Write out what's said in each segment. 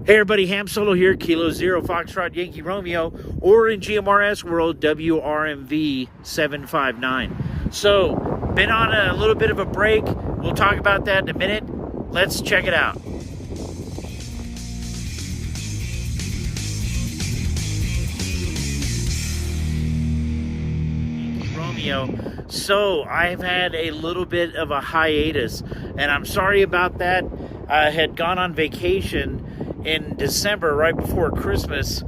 Hey everybody, Ham Solo here, Kilo Zero Foxtrot Yankee Romeo, or in GMRS world, WRMV 759. So, been on a little bit of a break. We'll talk about that in a minute. Let's check it out. Romeo. So, I've had a little bit of a hiatus, and I'm sorry about that. I had gone on vacation in December, right before Christmas,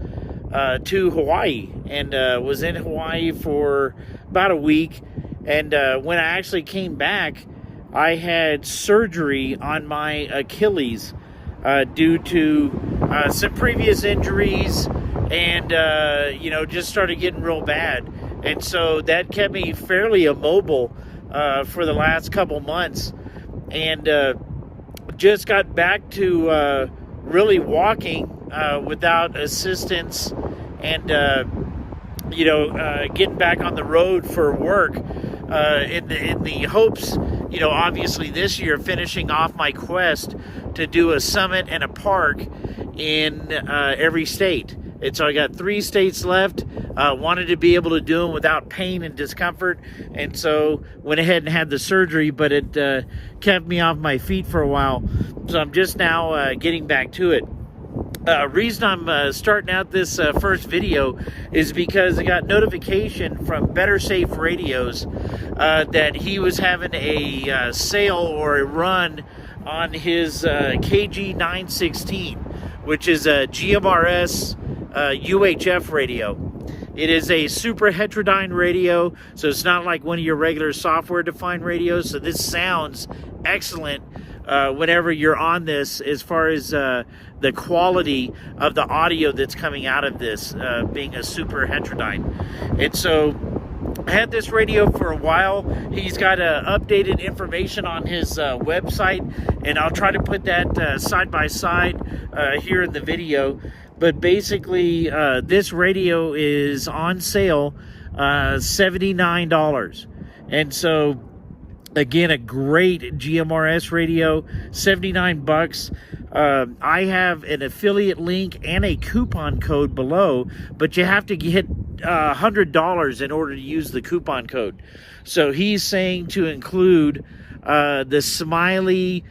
to Hawaii, and was in Hawaii for about a week. And when I actually came back, I had surgery on my Achilles due to some previous injuries, and just started getting real bad. And so that kept me fairly immobile for the last couple months, and just got back to really walking without assistance, and getting back on the road for work in the hopes, obviously this year finishing off my quest to do a summit and a park in every state. And so I got 3 states left. Wanted to be able to do them without pain and discomfort, and so went ahead and had the surgery, but it kept me off my feet for a while. So I'm just now getting back to it. Reason I'm starting out this first video is because I got notification from Better Safe Radios that he was having a sale or a run on his KG916, which is a GMRS UHF radio. It is a super heterodyne radio, so it's not like one of your regular software-defined radios. So this sounds excellent whenever you're on this, as far as the quality of the audio that's coming out of this, being a super heterodyne. And so I had this radio for a while. He's got updated information on his website, and I'll try to put that side by side here in the video. But basically, this radio is on sale, $79. And so, again, a great GMRS radio, $79. I have an affiliate link and a coupon code below, but you have to get $100 in order to use the coupon code. So he's saying to include the Smiley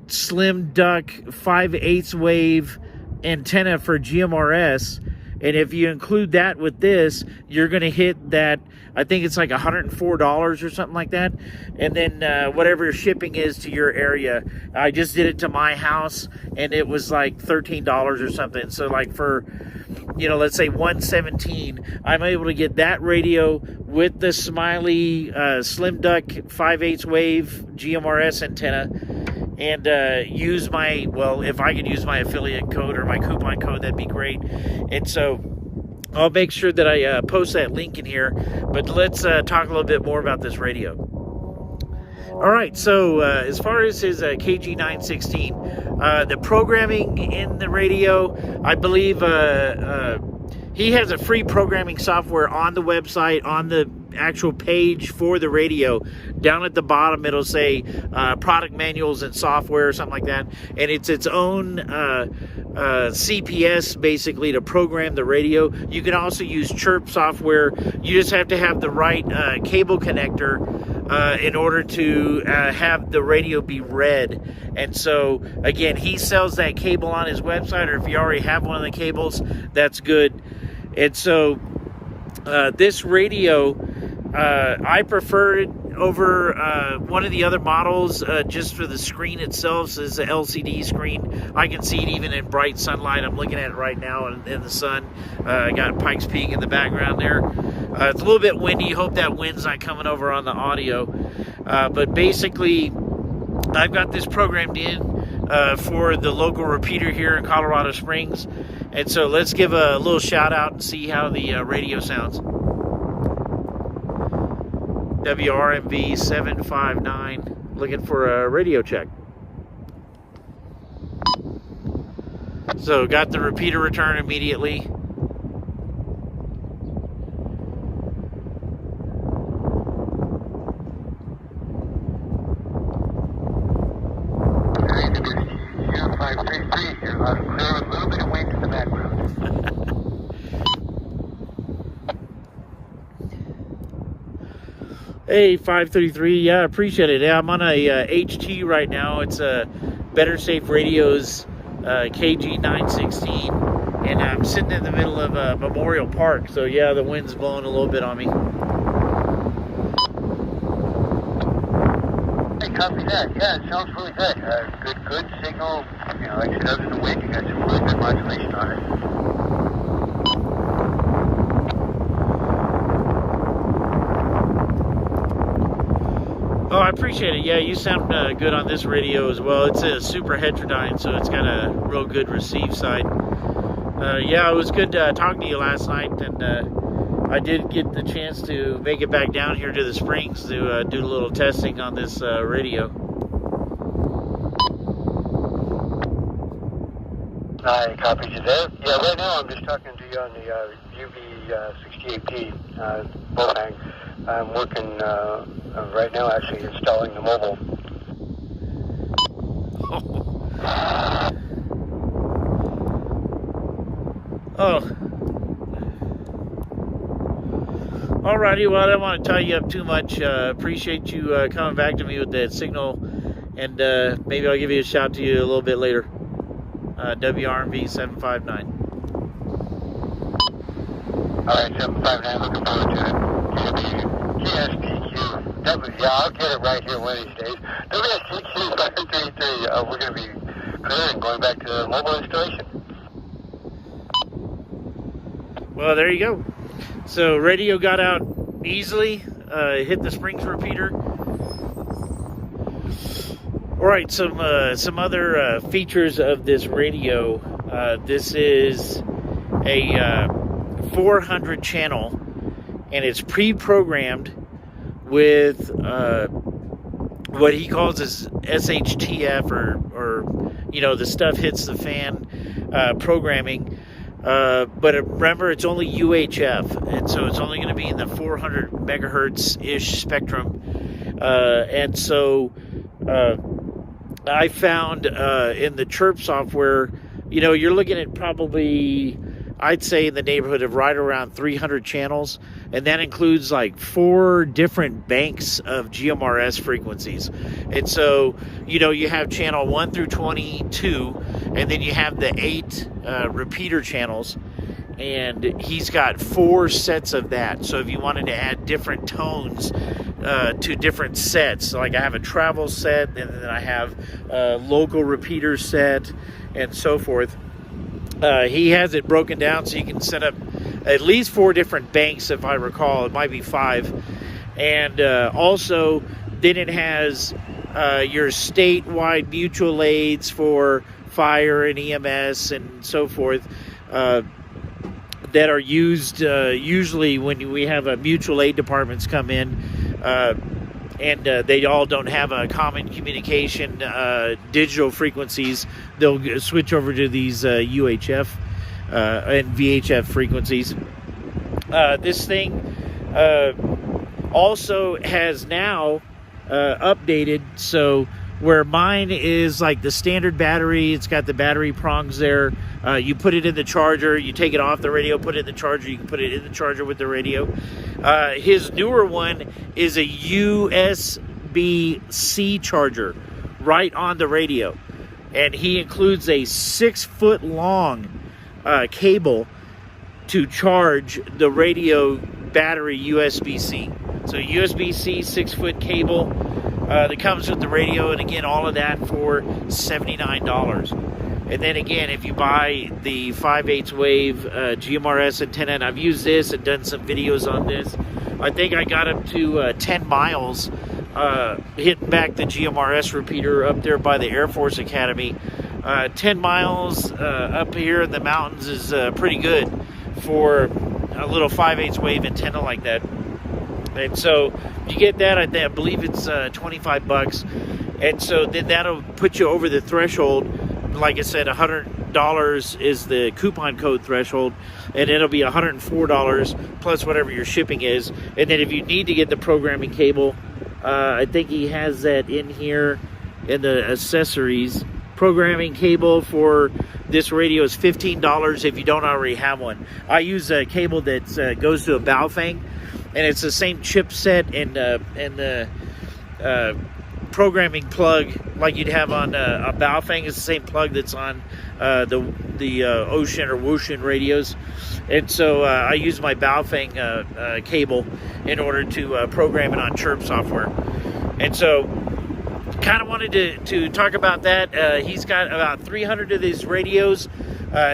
Slim Duck 5/8 wave antenna for GMRS, and if you include that with this, you're going to hit that, I think it's like $104 or something like that, and then whatever shipping is to your area. I just did it to my house, and it was like $13 or something. So like for, let's say $117, I'm able to get that radio with the Smiley Slim Duck 5/8 wave GMRS antenna, and use my, if I could use my affiliate code or my coupon code, that'd be great. And so I'll make sure that I post that link in here, but let's talk a little bit more about this radio. All right, so as far as his KG916, the programming in the radio, I believe he has a free programming software on the website, on the actual page for the radio. Down at the bottom, it'll say product manuals and software or something like that. And it's its own CPS, basically, to program the radio. You can also use Chirp software. You just have to have the right cable connector in order to have the radio be read. And so, again, he sells that cable on his website, or if you already have one of the cables, that's good. And so this radio, I prefer it over one of the other models just for the screen itself. So it's an LCD screen. I can see it even in bright sunlight. I'm looking at it right now in the sun. I got Pikes Peak in the background there. It's a little bit windy. Hope that wind's not coming over on the audio. But basically, I've got this programmed in for the local repeater here in Colorado Springs. And so let's give a little shout out and see how the radio sounds. WRMV 759, looking for a radio check. So got the repeater return immediately. Hey, 533. Yeah, I appreciate it. Yeah, I'm on a HT right now. It's a Better Safe Radio's KG916, and I'm sitting in the middle of Memorial Park. So yeah, the wind's blowing a little bit on me. Hey, copy that. Yeah, it sounds really good. Good signal. You know, like I said, other than the wind, you got some really good modulation on it. Oh, I appreciate it. Yeah, you sound good on this radio as well. It's a super heterodyne, so it's got a real good receive side. Yeah, it was good talking to you last night, and I did get the chance to make it back down here to the Springs to do a little testing on this radio. I copied you there. Yeah, right now I'm just talking to you on the UV68P Bowhang. I'm working right now, actually installing the mobile. Oh. Alrighty, well, I don't want to tie you up too much. Appreciate you coming back to me with that signal, and maybe I'll give you a shout to you a little bit later. WRMV 759. Alright, 759, looking forward to it. GSPQ. Yeah, I'll get it right here one of these days. WSPQ 533. We're going to be clear and going back to the mobile installation. Well, there you go. So radio got out easily, hit the Springs repeater. All right, some other features of this radio. This is a 400 channel, and it's pre-programmed with what he calls his SHTF, or you know, the stuff hits the fan programming. But remember, it's only UHF, and so it's only going to be in the 400 megahertz-ish spectrum. And so I found in the Chirp software, you know, you're looking at probably, I'd say, in the neighborhood of right around 300 channels, and that includes like 4 different banks of GMRS frequencies. And so, you know, you have channel 1 through 22, and then you have the 8 repeater channels, and he's got 4 sets of that. So if you wanted to add different tones to different sets, like I have a travel set, and then I have a local repeater set, and so forth. He has it broken down so you can set up at least 4 different banks, if I recall. It might be 5. And also, then it has your statewide mutual aids for fire and EMS and so forth that are used usually when we have mutual aid departments come in, and they all don't have a common communication digital frequencies. They'll switch over to these UHF and VHF frequencies. This thing also has now updated, so where mine is like the standard battery, it's got the battery prongs there. You put it in the charger, you take it off the radio, put it in the charger, you can put it in the charger with the radio. His newer one is a USB-C charger right on the radio. And he includes a 6-foot long cable to charge the radio battery USB-C. So USB-C 6-foot cable that comes with the radio, and again, all of that for $79. And then again, if you buy the 5/8 wave GMRS antenna, and I've used this and done some videos on this, I think I got up to 10 miles hitting back the GMRS repeater up there by the Air Force Academy. 10 miles up here in the mountains is pretty good for a little 5/8 wave antenna like that. And so you get that, I believe it's $25. And so then that'll put you over the threshold. Like I said, $100 is the coupon code threshold, and it'll be $104 plus whatever your shipping is. And then if you need to get the programming cable, I think he has that in here in the accessories. Programming cable for this radio is $15 if you don't already have one. I use a cable that goes to a Baofeng, and it's the same chipset and the programming plug like you'd have on a Baofeng. It's the same plug that's on the Ocean or Wushin radios, and so I use my Baofeng cable in order to program it on Chirp software. And so kind of wanted to talk about that. He's got about 300 of these radios.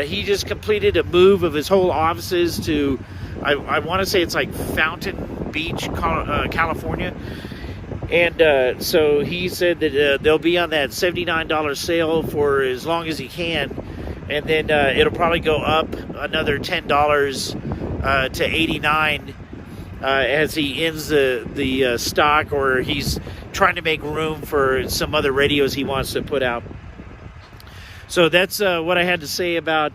He just completed a move of his whole offices to, I want to say it's like Fountain Beach, California. And so he said that they'll be on that $79 sale for as long as he can. And then it'll probably go up another $10 to $89 as he ends the stock, or he's trying to make room for some other radios he wants to put out. So that's what I had to say about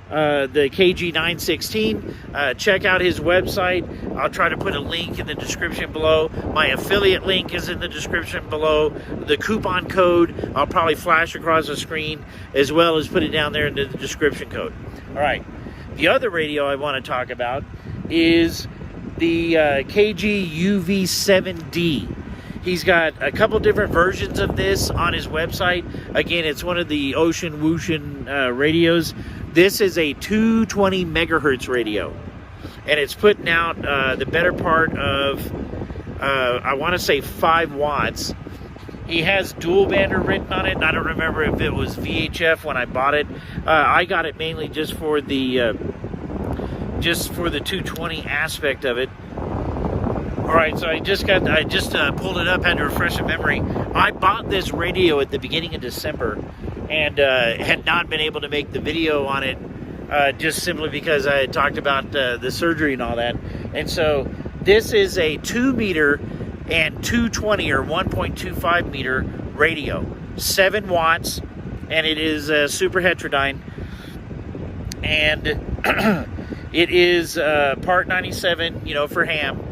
the KG916. Check out his website. I'll try to put a link in the description below. My affiliate link is in the description below. The coupon code I'll probably flash across the screen, as well as put it down there in the description code. All right. The other radio I want to talk about is the KG UV7D. He's got a couple different versions of this on his website. Again, it's one of the Ocean Wushin radios. This is a 220 megahertz radio, and it's putting out the better part of, I want to say 5 watts. He has dual bander written on it, and I don't remember if it was VHF when I bought it. I got it mainly just for the 220 aspect of it. All right, so I just pulled it up, had to refresh the memory. I bought this radio at the beginning of December, and had not been able to make the video on it, just simply because I had talked about the surgery and all that. And so this is a 2 meter and 220 or 1.25 meter radio, 7 watts, and it is super heterodyne, and it is part 97, for ham.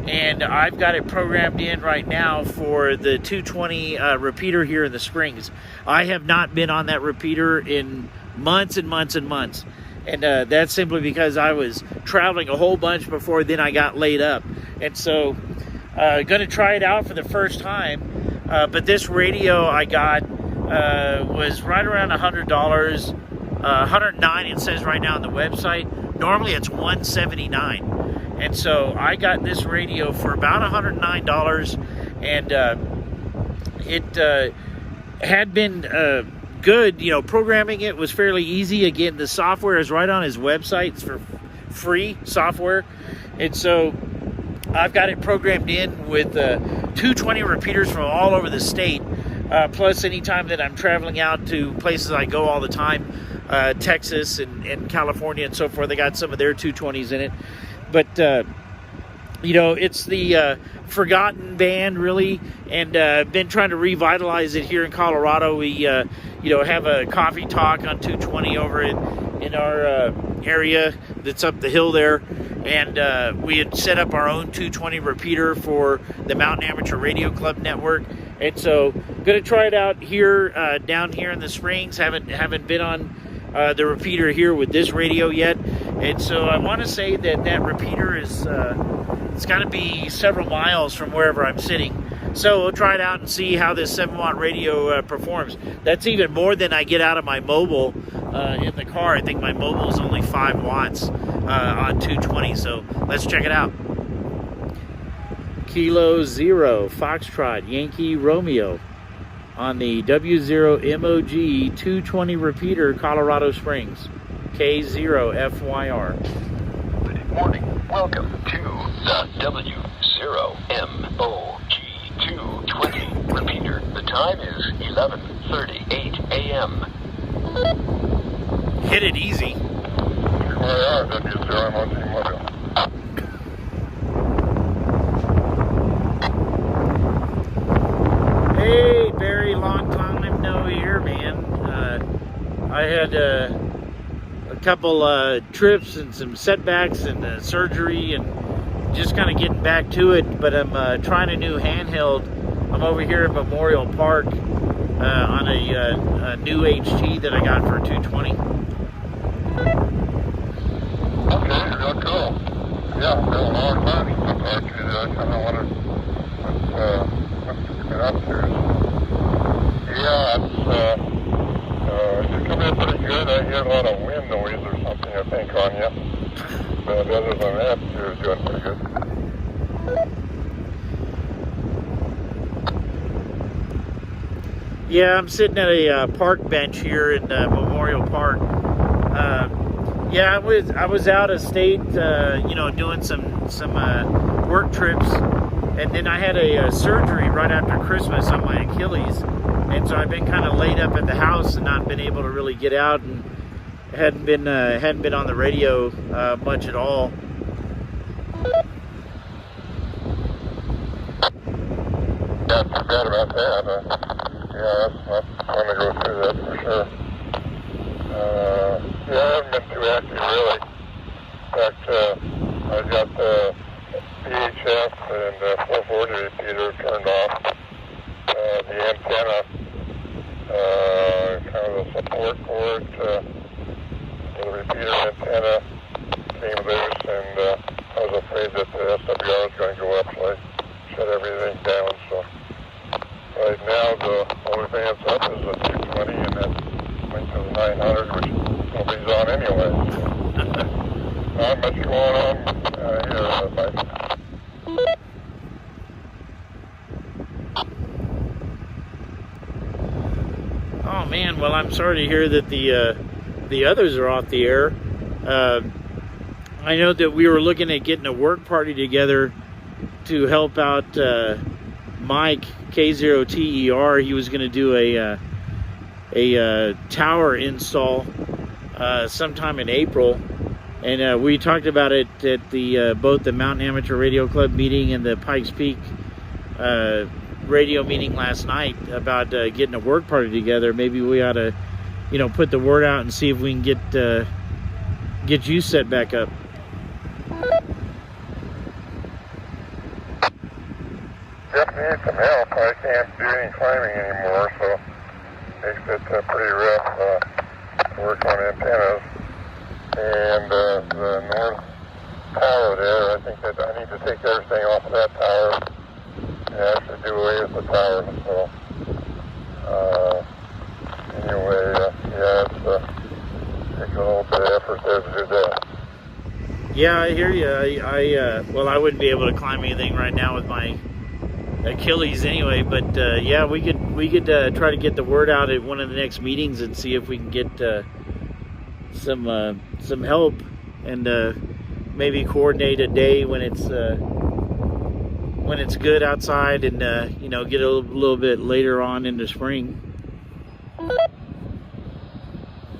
And I've got it programmed in right now for the 220 repeater here in the Springs. I have not been on that repeater in months and months and months. And that's simply because I was traveling a whole bunch before then I got laid up. And so going to try it out for the first time. But this radio I got was right around $100. $109 it says right now on the website. Normally it's $179. And so I got this radio for about $109, and it had been good. Programming it was fairly easy. Again, the software is right on his website. It's for free software. And so I've got it programmed in with 220 repeaters from all over the state. Plus, anytime that I'm traveling out to places I go all the time, Texas and California and so forth, they got some of their 220s in it. But, it's the forgotten band, really, and been trying to revitalize it here in Colorado. We, have a coffee talk on 220 over in our area that's up the hill there. And we had set up our own 220 repeater for the Mountain Amateur Radio Club Network. And so, going to try it out here, down here in the Springs. Haven't been on the repeater here with this radio yet. And so I want to say that repeater is, it's got to be several miles from wherever I'm sitting. So we'll try it out and see how this 7-watt radio performs. That's even more than I get out of my mobile in the car. I think my mobile is only 5 watts on 220. So let's check it out. Kilo 0 Foxtrot Yankee Romeo on the W0MOG 220 repeater, Colorado Springs. K0FYR. Good morning. Welcome to the W0MOG 220 repeater. The time is 11:38 a.m. Hit it easy. Hey, Barry, long time no hear, man. I had a couple trips and some setbacks and surgery and just kind of getting back to it, but I'm trying a new handheld. I'm over here at Memorial Park on a new HT that I got for 220. Okay, real cool. Yeah, for a long time. pretty good. I hear a lot of wind noise or something, I think, on you. But other than that, you're doing pretty good. Yeah, I'm sitting at a park bench here in Memorial Park. Yeah, I was out of state, doing some work trips, and then I had a surgery right after Christmas on my Achilles, and so I've been kind of laid up at the house and not been able to really get out, and hadn't been on the radio much at all. Yeah, I forgot about that. Yeah, that's going to go through that for sure. Yeah, I haven't been too active really. In fact, I got the VHF and 440 repeater turned off. The antenna, kind of the support cord for the repeater antenna came loose, and I was afraid that the SWR was going to go up, so I shut everything down. So right now, the only thing that's up is the 220, and that went to the 900, which nobody's on anyway. So not much going on here, Mike. Oh man, well I'm sorry to hear that the others are off the air. I know that we were looking at getting a work party together to help out Mike K0TER. He was going to do a tower install sometime in April, and we talked about it at the both the Mountain Amateur Radio Club meeting and the Pikes Peak radio meeting last night about getting a work party together. Maybe we ought to, put the word out and see if we can get you set back up. Definitely need some help. I can't do any climbing anymore, so makes it pretty rough to work on antennas. And the north tower there, I think that I need to take everything off of that tower and actually do away with the tower. So anyway, yeah, it's takes a little bit of effort there to do that. Yeah, I hear you. I wouldn't be able to climb anything right now with my Achilles anyway, but yeah, we could try to get the word out at one of the next meetings and see if we can get some help, and maybe coordinate a day when it's good outside, and get a little bit later on in the spring.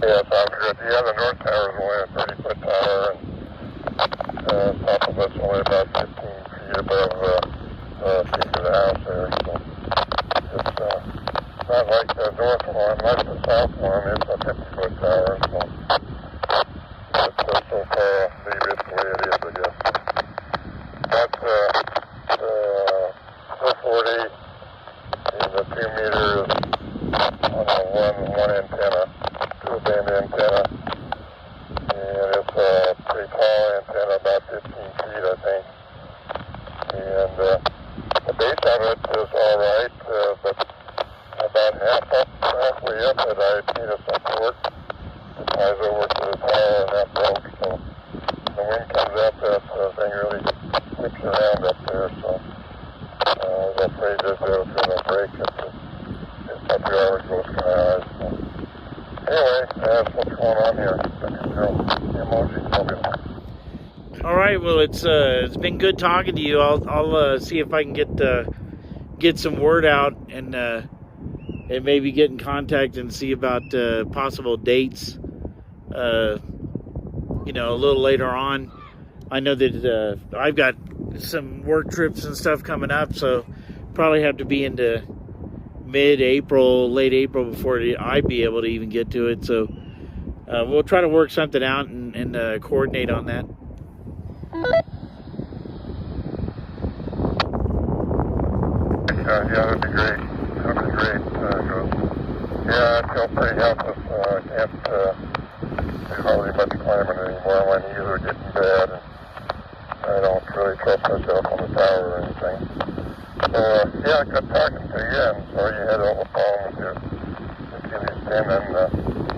Yeah, sounds good. Yeah, the north tower is only a 30-foot tower, and top of it's only about 15 feet above the peak of the house there. So it's not like the north one, like the south one. It's a 50-foot tower, so it's so far leave it the way it is, I guess. That's the 440 is a 2 meters on one antenna, dual band antenna, and it's a pretty tall antenna, about 15 feet, I think. And the base of it is all right, but about halfway up it, I need a support that ties over to the tower, and that broke. So the wind comes up, that thing really whips around up there. So I was afraid that it was going to break if the tower goes kind of high. So anyway, that's what's going on here. Emoji, All right, well, it's been good talking to you. I'll see if I can get some word out and maybe get in contact and see about possible dates. A little later on. I know that I've got some work trips and stuff coming up, so probably have to be into mid-April, late April before I'd be able to even get to it. So we'll try to work something out and coordinate on that. Yeah, that'd be great. That'd be great. Yeah, I feel pretty helpless. I can't do hardly much climbing anymore. My knees are getting bad, and I don't really trust myself on the tower or anything. So, yeah, good talking to you, and sorry you had all the problem with your Achilles tendon.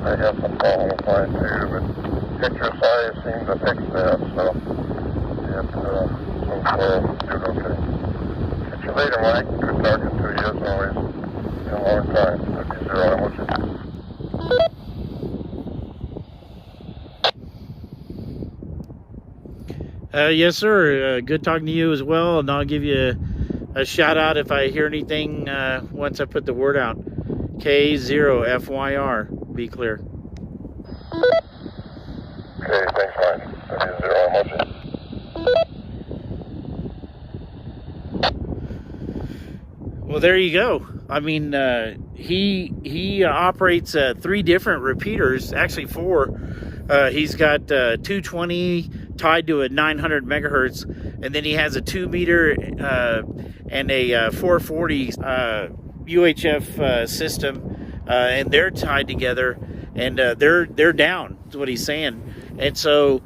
I have some problem with mine too, but picture size seems to fix that, so doing okay. Catch you later, Mike. Good talking to you as always. Been a long time. Okay, zero, I'm with you. Yes, sir. Good talking to you as well, and I'll give you a shout out if I hear anything once I put the word out. K0FYR. Be clear. Okay, thanks, Mike. Okay, zero, I'm with you. Well, there you go. I mean, he operates 3 different repeaters, actually 4. He's got 220 tied to a 900 megahertz, and then he has a 2 meter and a 440 UHF system, and they're tied together, and they're down. Is what he's saying. And so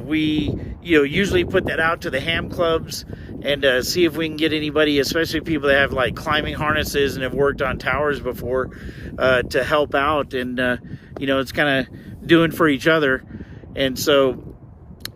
we usually put that out to the ham clubs and see if we can get anybody, especially people that have like climbing harnesses and have worked on towers before, to help out. And it's kind of doing for each other. And so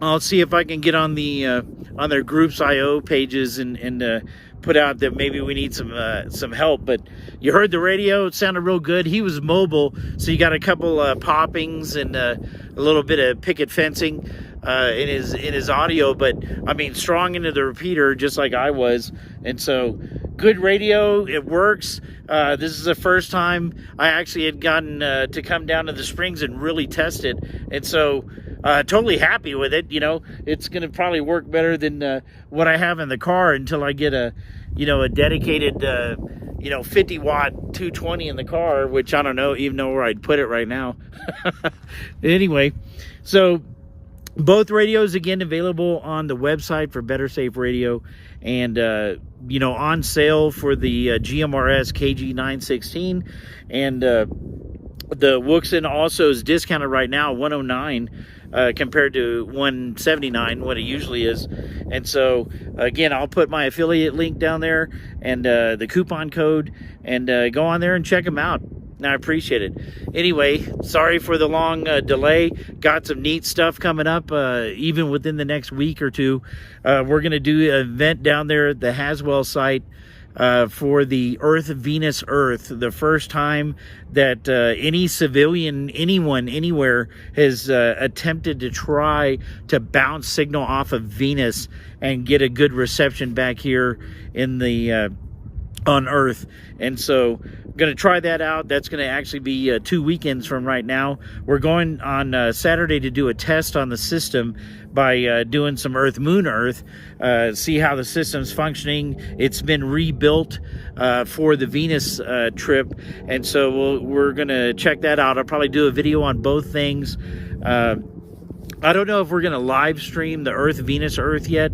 I'll see if I can get on the on their groups IO pages and put out that maybe we need some help. But you heard the radio; it sounded real good. He was mobile, so you got a couple poppings and a little bit of picket fencing in his audio. But I mean, strong into the repeater, just like I was. And so, good radio. It works. This is the first time I actually had gotten to come down to the Springs and really test it. And so, totally happy with it. It's going to probably work better than what I have in the car until I get a dedicated 50 watt 220 in the car, which I don't even know where I'd put it right now. Anyway, so both radios again available on the website for Better Safe Radio, and on sale for the GMRS KG916, and the Wuxin also is discounted right now, $109 compared to $179 what it usually is. And so again, I'll put my affiliate link down there and the coupon code, and go on there and check them out. I appreciate it. Anyway, sorry for the long delay. Got some neat stuff coming up even within the next week or two. We're going to do an event down there at the Haswell site for the Earth, Venus, Earth. The first time that any civilian, anyone, anywhere has attempted to try to bounce signal off of Venus and get a good reception back here in the on Earth. And so going to try that out. That's going to actually be 2 weekends from right now. We're going on Saturday to do a test on the system by doing some Earth, Moon, Earth, see how the system's functioning. It's been rebuilt for the Venus trip, and so we're going to check that out. I'll probably do a video on both things. I don't know if we're going to live stream the Earth, Venus, Earth yet.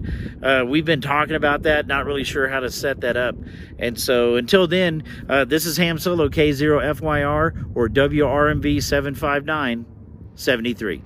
We've been talking about that, not really sure how to set that up. And so until then, this is Ham Solo K0FYR or WRMV 75973.